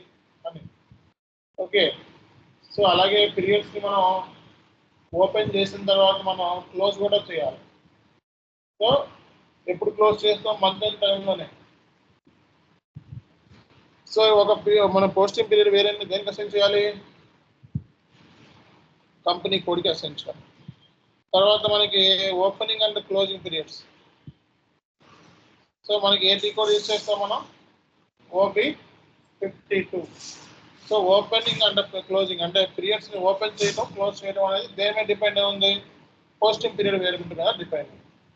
అని. ఓకే, సో అలాగే పీరియడ్స్ని మనం ఓపెన్ చేసిన తర్వాత మనం క్లోజ్ కూడా చేయాలి. సో ఎప్పుడు క్లోజ్ చేస్తాం, మంత్ ఎండ్ టైంలోనే. సో మన పోస్టింగ్ పీరియడ్ వేరియంట్ దేనికి అసైన్ చేయాలి, కంపెనీ కోడ్కి అసైన్ చేయాలి. తర్వాత మనకి opening and closing periods. So మనకి ఏ టీ కోడ్ యూజ్ చేస్తాం మనం, OB52. So opening and closing అంటే పీరియడ్స్ని ఓపెన్ చేయడం క్లోజ్ చేయడం అనేది దేని మీద డిపెండ్ అయి ఉంది, పోస్టింగ్ పీరియడ్ వేరియంట్ మీద డిపెండ్.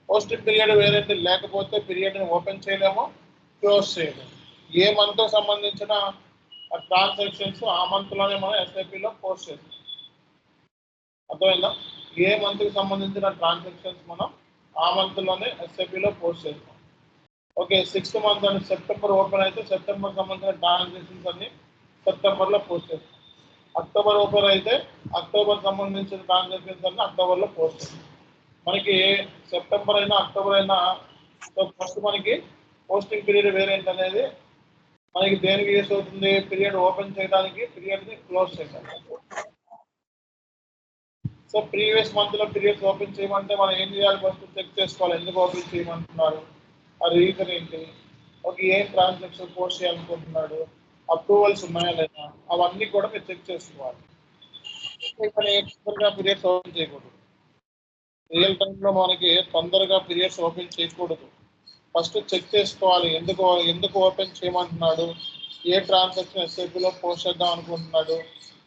పోస్టింగ్ పీరియడ్ వేరియంట్ లేకపోతే పీరియడ్ని ఓపెన్ చేయలేము, క్లోజ్ చేయలేము. ఏ మంత్తో సంబంధించిన ట్రాన్సాక్షన్స్ ఆ మంత్లోనే మనం ఎస్ఐపిలో పోస్ట్ చేస్తాం. అర్థమైందా? ఏ మంత్కి సంబంధించిన ట్రాన్సాక్షన్స్ మనం ఆ మంత్లోనే ఎస్ఐపిలో పోస్ట్ చేస్తాం. ఓకే, 6th మంత్ అని సెప్టెంబర్ ఓపెన్ అయితే సెప్టెంబర్ సంబంధించిన ట్రాన్సాక్షన్స్ అన్ని సెప్టెంబర్లో పోస్ట్ చేస్తాం. అక్టోబర్ ఓపెన్ అయితే అక్టోబర్ సంబంధించిన ట్రాన్సాక్షన్స్ అన్ని అక్టోబర్లో పోస్ట్ చేస్తాం. మనకి సెప్టెంబర్ అయినా అక్టోబర్ అయినా ఫస్ట్ మనకి పోస్టింగ్ పీరియడ్ వేరియంట్ అనేది మనకి దేనికి యూస్ అవుతుంది, పీరియడ్ ఓపెన్ చేయడానికి పీరియడ్ని క్లోజ్ చేయడానికి. సో ప్రీవియస్ మంత్లో పీరియడ్స్ ఓపెన్ చేయమంటే మనం ఏం చేయాలి, ఫస్ట్ చెక్ చేసుకోవాలి ఎందుకు ఓపెన్ చేయమంటున్నారు, ఆ రీజన్ ఏంటి, ఒక ఏం ట్రాన్సాక్షన్ పోస్ట్ చేయాలనుకుంటున్నాడు, అప్రూవల్స్ ఉన్నాయా లేదా, అవన్నీ కూడా మీరు చెక్ చేసుకోవాలి. తొందరగా పీరియడ్స్ ఓపెన్ చేయకూడదు, రియల్ టైంలో మనకి తొందరగా పీరియడ్స్ ఓపెన్ చేయకూడదు. ఫస్ట్ చెక్ చేసుకోవాలి ఎందుకు ఓపెన్ చేయమంటున్నాడు, ఏ ట్రాన్సాక్షన్ ఎస్ఐపిలో పోస్ట్ చేద్దాం అనుకుంటున్నాడు,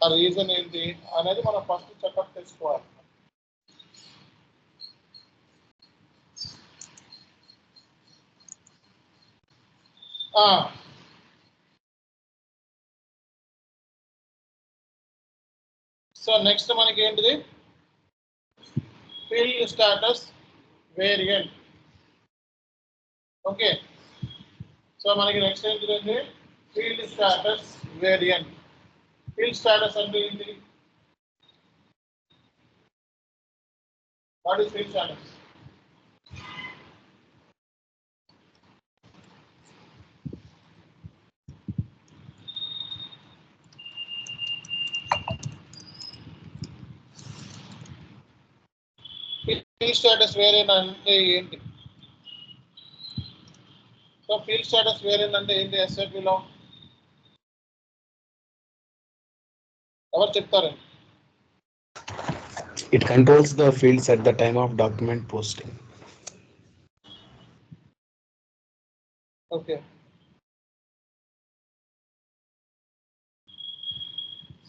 ఆ రీజన్ ఏంటి అనేది మనం ఫస్ట్ చెకప్ చేసుకోవాలి. సో నెక్స్ట్ మనకి ఏంటిది, field status variant. Okay, so మనకి నెక్స్ట్ ఏంటిదండి, field status variant. Field status అంటే ఏంటి, what is field status? Field status variant అంటే ఏంటి? సో ఫీల్డ్ స్టేటస్ వేరియంట్ అంటే ఏంటి ఎస్ఐపిలో ఎవరు చెప్తారండి? It controls the fields at the time of document posting. Okay.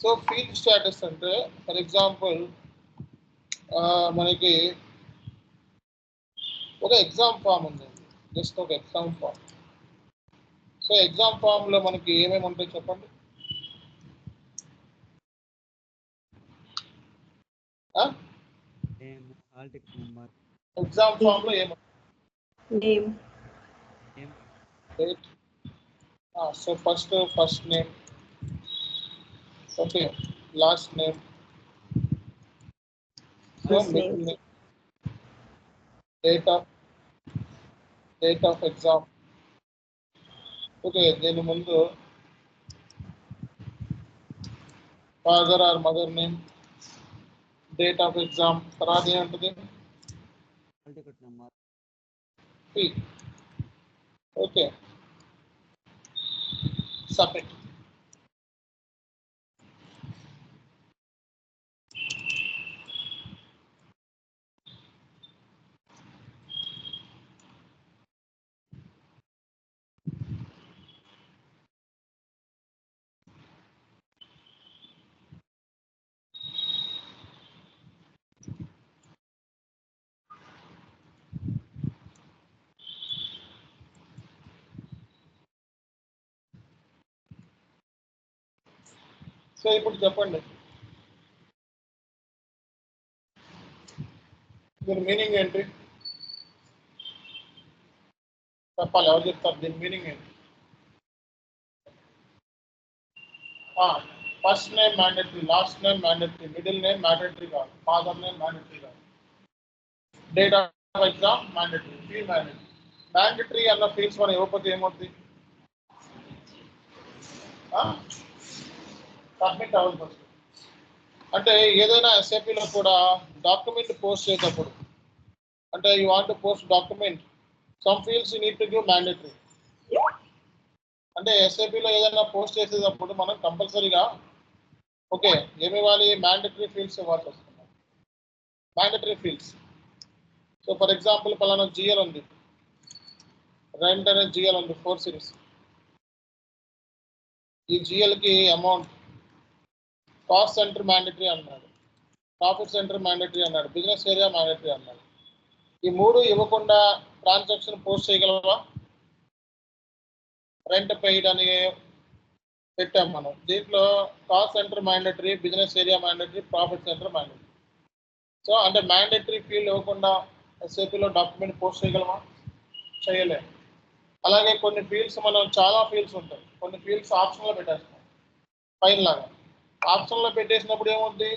So field status అంటే ఫర్ ఎగ్జాంపుల్ మనకి ఒక ఎగ్జామ్ ఫామ్ ఉందండి, జస్ట్ ఒక ఎగ్జామ్ ఫామ్. సో ఎగ్జామ్ ఫామ్లో మనకి ఏమేమి ఉంటాయి చెప్పండి. name, hall ticket number. Exam ఫామ్లో ఏముంటాయి? Name. Name. Date. So first name. Okay. Last name. So First middle name. name. Date of exam. Okay. దీని ముందు father or mother name. Date of exam. తర్వాత ఏముంటుంది? Hall ticket number. P. Okay. Submit. So ఇప్పుడు చెప్పండి దీని మీనింగ్ ఏంటి? చెప్పాలి, ఎవరు చెప్తారు దీని మీనింగ్ ఏంటి? First name mandatory, last name mandatory, middle name mandatory కాదు, ఫాదర్ నేమ్ మ్యాండేటరీ కాదు, date of exam mandatory, fee mandatory. Mandatory అన్న ఫీల్డ్స్ మనం ఇవ్వకపోతే ఏమవుతుంది? సబ్మిట్ అవ్వదు ఫస్ట్. అంటే ఏదైనా ఎస్ఏపీలో కూడా డాక్యుమెంట్ పోస్ట్ చేసేటప్పుడు, అంటే you want to post document, some fields you need to give mandatory. అంటే ఎస్ఏపీలో ఏదైనా పోస్ట్ చేసేటప్పుడు మనం కంపల్సరీగా ఓకే ఏమి ఇవ్వాలి? మ్యాండేటరీ ఫీల్డ్స్ ఇవ్వాల్సి వస్తుంది. Mandatory fields. So for example పలానా జిఎల్ ఉంది, రెంట్ అనే జిఎల్ ఉంది 4 సిరీస్. ఈ జిఎల్కి అమౌంట్, కాస్ట్ సెంటర్ మ్యాండేటరీ అన్నాడు, ప్రాఫిట్ సెంటర్ మ్యాండేటరీ అన్నాడు, బిజినెస్ ఏరియా మ్యాండేటరీ అన్నాడు. ఈ మూడు ఇవ్వకుండా ట్రాన్సాక్షన్ పోస్ట్ చేయగలవా? రెంట్ పెయిడ్ అని పెట్టాం మనం. దీంట్లో cost centre mandatory, business area mandatory, profit centre mandatory. So అంటే మ్యాండేటరీ ఫీల్డ్ ఇవ్వకుండా ఎస్ఏపీలో డాక్యుమెంట్ పోస్ట్ చేయగలమా? చేయలేము. అలాగే కొన్ని ఫీల్డ్స్, మనం చాలా ఫీల్డ్స్ ఉంటాయి, కొన్ని ఫీల్డ్స్ ఆప్షన్లో పెట్టేస్తాం ఫైన్ లాగా. ఆప్షన్లో పెట్టేసినప్పుడు ఏమవుతుంది?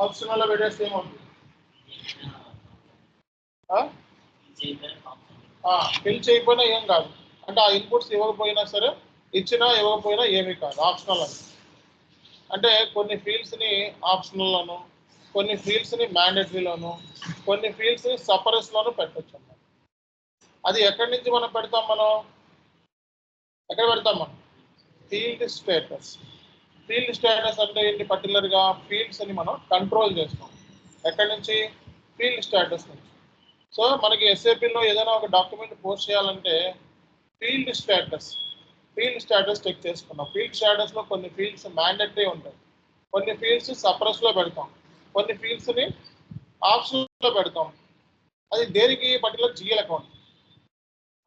ఆప్షన్లో పెట్టేస్తే ఏమవుతుంది? ఫిల్ చేయకపోయినా ఏం కాదు, అంటే ఆ ఇన్పుట్స్ ఇవ్వకపోయినా సరే, ఇచ్చినా ఇవ్వకపోయినా ఏమీ కాదు, ఆప్షనల్ అని. అంటే కొన్ని ఫీల్డ్స్ని ఆప్షనల్లోను, కొన్ని ఫీల్డ్స్ని మ్యాండేటరీలోను, కొన్ని ఫీల్డ్స్ని సపరస్లోను పెట్టచ్చు అన్నమాట. అది ఎక్కడి నుంచి మనం పెడతాం? మనం ఎక్కడ పెడతాం? మనం ఫీల్డ్ స్టేటస్. ఫీల్డ్ స్టేటస్ అంటే ఏంటి? పర్టికులర్గా ఫీల్డ్స్ని మనం కంట్రోల్ చేస్తాం. ఎక్కడి నుంచి? ఫీల్డ్ స్టేటస్ నుంచి. సో మనకి ఎస్ఏపీలో ఏదైనా ఒక డాక్యుమెంట్ పోస్ట్ చేయాలంటే ఫీల్డ్ స్టేటస్ చెక్ చేసుకున్నాం. ఫీల్డ్ స్టేటస్లో కొన్ని ఫీల్డ్స్ మ్యాండేటరీ ఉంటాయి, కొన్ని ఫీల్డ్స్ సపరస్లో పెడతాం, కొన్ని ఫీల్డ్స్ని ఆప్షన్లో పెడతాం. అది దేనికి? Particular GL account.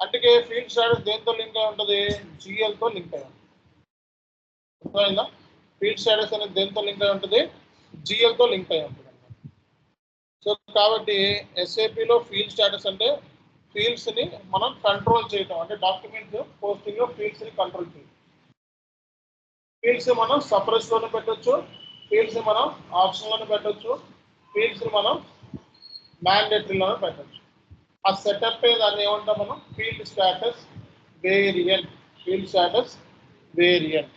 అంటే ఫీల్డ్ స్టేటస్ దేంతో లింక్ అయి ఉంటుంది? జిఎల్తో లింక్ అయి ఉంటుంది. అర్థమైందా? ఫీల్డ్ స్టేటస్ అనేది దేంతో లింక్ అయి ఉంటుంది? జిఎల్తో లింక్ అయి ఉంటుంది. సో కాబట్టి ఎస్ఏపీలో ఫీల్డ్ స్టేటస్ అంటే ఫీల్డ్స్ని మనం కంట్రోల్ చేయటం, అంటే డాక్యుమెంట్ పోస్టింగ్లో ఫీల్డ్స్ని కంట్రోల్ చేయటం. ఫీల్డ్స్ మనం సపరేట్లోనే పెట్టవచ్చు, ఫీల్డ్స్ మనం ఆప్షన్లోనే పెట్టవచ్చు, ఫీల్డ్స్ని మనం మ్యాండేటరీలోనే పెట్టవచ్చు. ఆ సెటప్ దాన్ని ఏమంటాం మనం? Field status variant. Field status variant.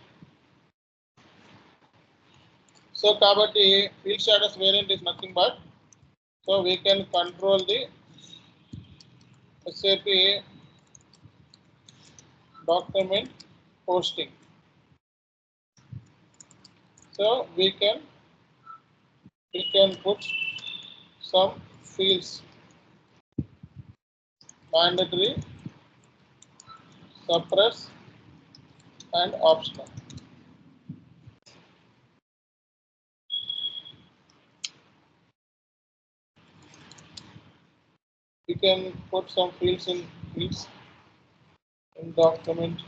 So కాబట్టి field status variant is nothing but, so we can control the SAP document posting. So we can put some fields, mandatory, suppress and optional. We can put some fields in document.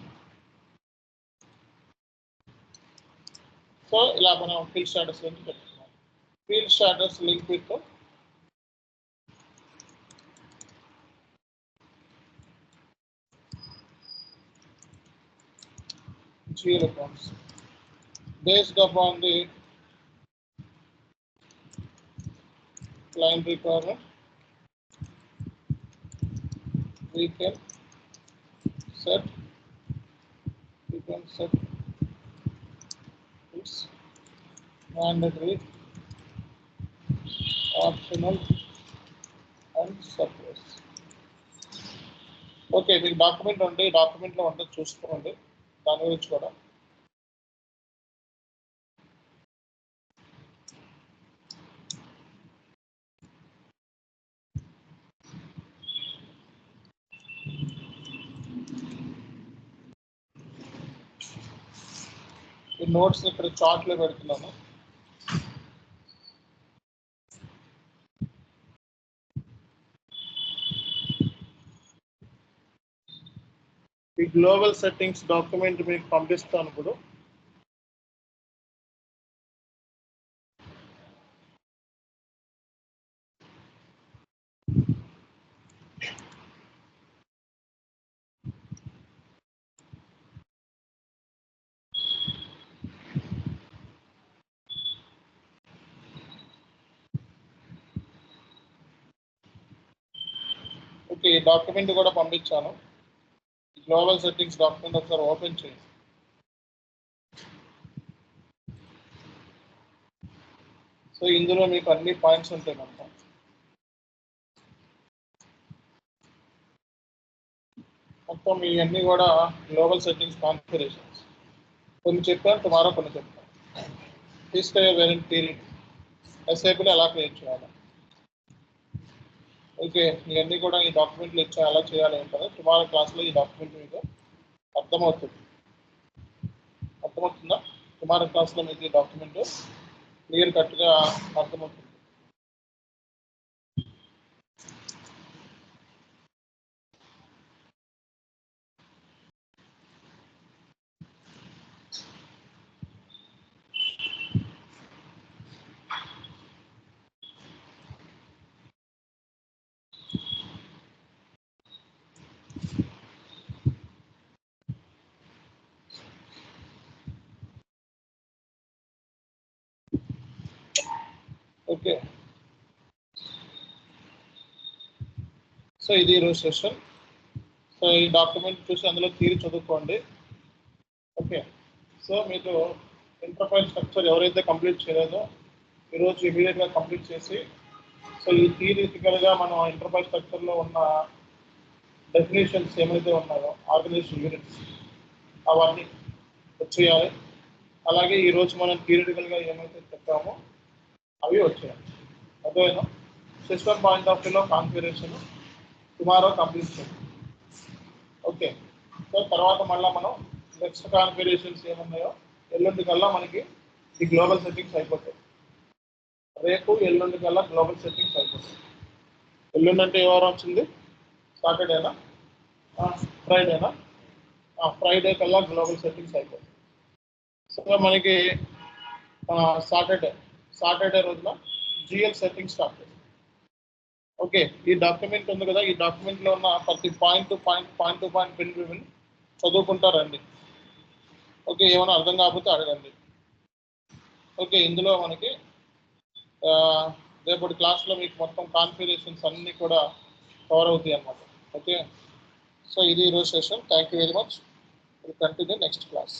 So ఇలా మనం ఫీల్డ్ స్టేటస్ గురించి చెప్తున్నాం. Field status link with GL accounts based upon the client requirement. We can set it's mandatory, optional and surplus. Okay, మీకు డాక్యుమెంట్ ఉంటే ఈ డాక్యుమెంట్లో ఉంటే చూసుకోండి దాని గురించి కూడా. ఈ నోట్స్ ఇక్కడ చార్ట్లో పెడుతున్నాను. ఈ గ్లోబల్ సెట్టింగ్స్ డాక్యుమెంట్ మీకు పంపిస్తాను ఇప్పుడు. ఓకే, ఈ డాక్యుమెంట్ కూడా పంపించాను. గ్లోబల్ సెట్టింగ్స్ డాక్యుమెంట్ ఒకసారి ఓపెన్ చేయండి. సో ఇందులో మీకు అన్ని పాయింట్స్ ఉంటాయి మొత్తం. మొత్తం ఇవన్నీ కూడా గ్లోబల్ సెట్టింగ్స్ కాన్ఫిగరేషన్స్. కొన్ని చెప్పాను, టుమారో కొన్ని చెప్తాను. తీసుకునే వేరియంట్ పీరియడ్ ఎస్ఐపిలో ఎలా క్రియేట్ చేయాలి. ఓకే, ఇవన్నీ కూడా ఈ డాక్యుమెంట్లు ఇచ్చా ఎలా చేయాలి అంటే టుమారో క్లాస్లో ఈ డాక్యుమెంట్ మీకు అర్థమవుతుందా? టుమారో క్లాస్లో మీకు ఈ డాక్యుమెంట్ క్లియర్ కట్గా అర్థమవుతుంది. ఓకే, సో ఇది ఈరోజు సెషన్. సో ఈ డాక్యుమెంట్ చూసి అందులో థియరీ చదువుకోండి. ఓకే, సో మీకు ఇంటర్ఫైల్ స్ట్రక్చర్ ఎవరైతే కంప్లీట్ చేయలేదో ఈరోజు ఇమీడియట్గా కంప్లీట్ చేసి, సో ఈ థియరిటికల్గా మనం ఇంటర్ఫైల్ స్ట్రక్చర్లో ఉన్న డెఫినేషన్స్ ఏమైతే ఉన్నాయో ఆర్గనైజేషన్ యూనిట్స్ అవన్నీ వచ్చేయాలి. అలాగే ఈరోజు మనం థియరిటికల్గా ఏమైతే చెప్పామో అవి వచ్చేయాలి. అదేనా సిస్టమ్ పాయింట్ ఆఫ్ వ్యూలో కాన్ఫిగరేషన్ టుమారో కంప్లీట్ చేయాలి. ఓకే, సో తర్వాత మళ్ళీ మనం నెక్స్ట్ కాన్ఫిగరేషన్స్ ఏమున్నాయో ఎల్లుండి కల్లా మనకి ఈ గ్లోబల్ సెట్టింగ్స్ అయిపోతాయి. రేపు ఎల్లుండి కల్లా గ్లోబల్ సెట్టింగ్స్ అయిపోతాయి. ఎల్లుండి అంటే ఏ వారం వచ్చింది? సాటర్డేనా, ఫ్రైడేనా? ఫ్రైడే కల్లా గ్లోబల్ సెట్టింగ్స్ అయిపోతాయి. సో మనకి సాటర్డే రోజున జిఎల్ సెట్టింగ్ స్టార్ట్ చేస్తాం. ఓకే, ఈ డాక్యుమెంట్ ఉంది కదా, ఈ డాక్యుమెంట్లో ఉన్న ప్రతి పాయింట్ టు పాయింట్ పిన్ చదువుకుంటారండి. ఓకే, ఏమైనా అర్థం కాకపోతే అడగండి. ఓకే, ఇందులో మనకి రేపటి క్లాస్లో మీకు మొత్తం కాన్ఫిగరేషన్స్ అన్నీ కూడా కవర్ అవుతాయి అన్నమాట. ఓకే, సో ఇది ఈరోజు session. Thank you very much. Will continue next class.